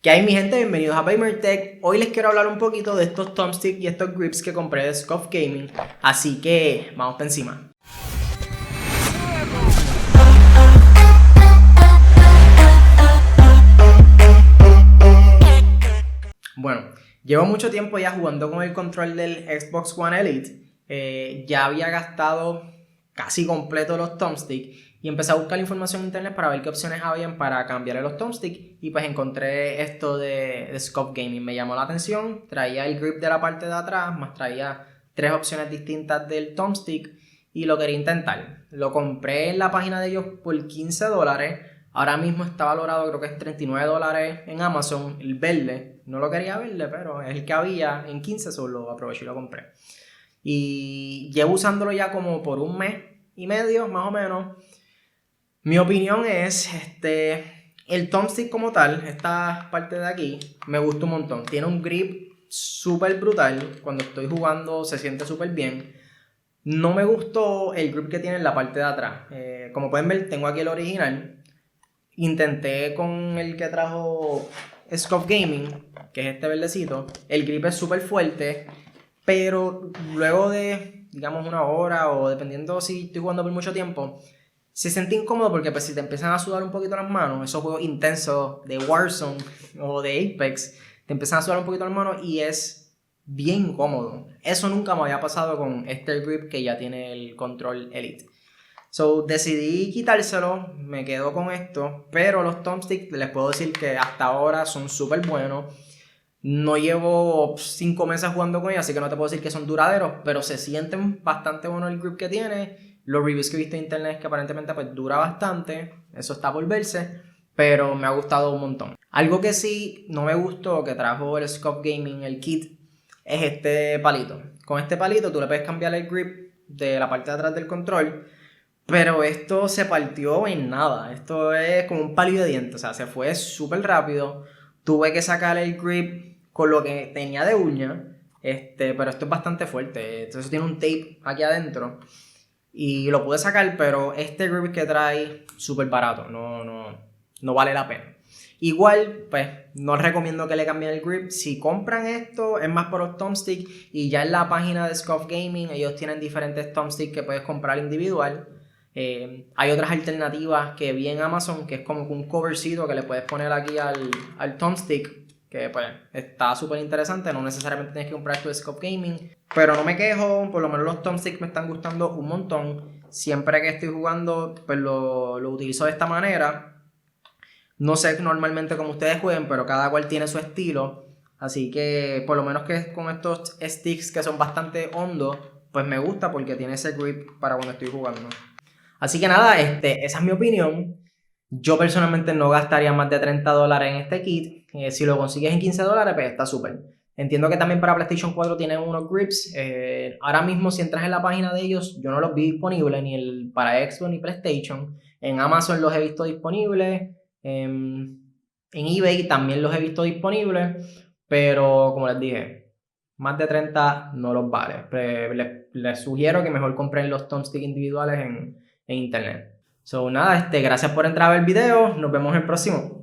¿Qué hay, mi gente? Bienvenidos a Gamertech. Hoy les quiero hablar un poquito de estos thumbsticks y estos grips que compré de Scuff Gaming. Así que vamos para encima. Bueno, llevo mucho tiempo ya jugando con el control del Xbox One Elite. Ya había gastado casi completo los thumbsticks y empecé a buscar información en internet para ver qué opciones habían para cambiarle los thumbsticks y pues encontré esto de Scuff Gaming. Me llamó la atención, traía el grip de la parte de atrás, más traía 3 opciones distintas del thumbstick y lo quería intentar. Lo compré en la página de ellos por $15. Ahora mismo está valorado, creo que es $39 en Amazon, el verde. No lo quería verde, pero es el que había en 15, solo aproveché y lo compré. Y llevo usándolo ya como por un mes y medio, más o menos. Mi opinión es, el thumbstick como tal, esta parte de aquí, me gusta un montón. Tiene un grip súper brutal, cuando estoy jugando se siente súper bien. No me gustó el grip que tiene en la parte de atrás. Como pueden ver, tengo aquí el original. Intenté con el que trajo Scuff Gaming, que es este verdecito. El grip es súper fuerte, pero luego de, digamos, una hora o dependiendo si estoy jugando por mucho tiempo, se siente incómodo porque pues si te empiezan a sudar un poquito las manos, esos juegos intensos de Warzone o de Apex, te empiezan a sudar un poquito las manos y es bien incómodo. Eso nunca me había pasado con este grip que ya tiene el control Elite. So decidí quitárselo, me quedo con esto, pero los thumbsticks les puedo decir que hasta ahora son súper buenos. No llevo 5 meses jugando con ellos, así que no te puedo decir que son duraderos, pero se sienten bastante bueno el grip que tiene. Los reviews que he visto en internet es que aparentemente pues dura bastante, eso está por verse, pero me ha gustado un montón. Algo que sí no me gustó que trajo el Scuff Gaming, el kit, es este palito. Con este palito tú le puedes cambiar el grip de la parte de atrás del control, pero esto se partió en nada. Esto es como un palillo de dientes, o sea, se fue súper rápido. Tuve que sacar el grip con lo que tenía de uña, pero esto es bastante fuerte. Entonces tiene un tape aquí adentro y lo pude sacar, pero este grip que trae súper barato, no vale la pena. Igual, pues, no recomiendo que le cambien el grip. Si compran esto, es más por los thumbsticks. Y ya en la página de Scuff Gaming, ellos tienen diferentes thumbsticks que puedes comprar individual. Hay otras alternativas que vi en Amazon, que es como un covercito que le puedes poner aquí al thumbstick, que pues está súper interesante. No necesariamente tienes que comprar tu Scuff Gaming, pero no me quejo, por lo menos los thumbsticks me están gustando un montón. Siempre que estoy jugando, pues lo utilizo de esta manera. No sé normalmente cómo ustedes jueguen, pero cada cual tiene su estilo. Así que por lo menos que con estos sticks que son bastante hondos, pues me gusta porque tiene ese grip para cuando estoy jugando. Así que nada, esa es mi opinión. Yo personalmente no gastaría más de $30 en este kit. Si lo consigues en $15, pues está súper. Entiendo que también para PlayStation 4 tienen unos grips. Ahora mismo si entras en la página de ellos, yo no los vi disponibles ni para Xbox ni PlayStation. En Amazon los he visto disponibles. En eBay también los he visto disponibles. Pero como les dije, más de 30 no los vale. Les sugiero que mejor compren los thumbsticks individuales en internet. So nada, gracias por entrar a ver el video. Nos vemos en el próximo.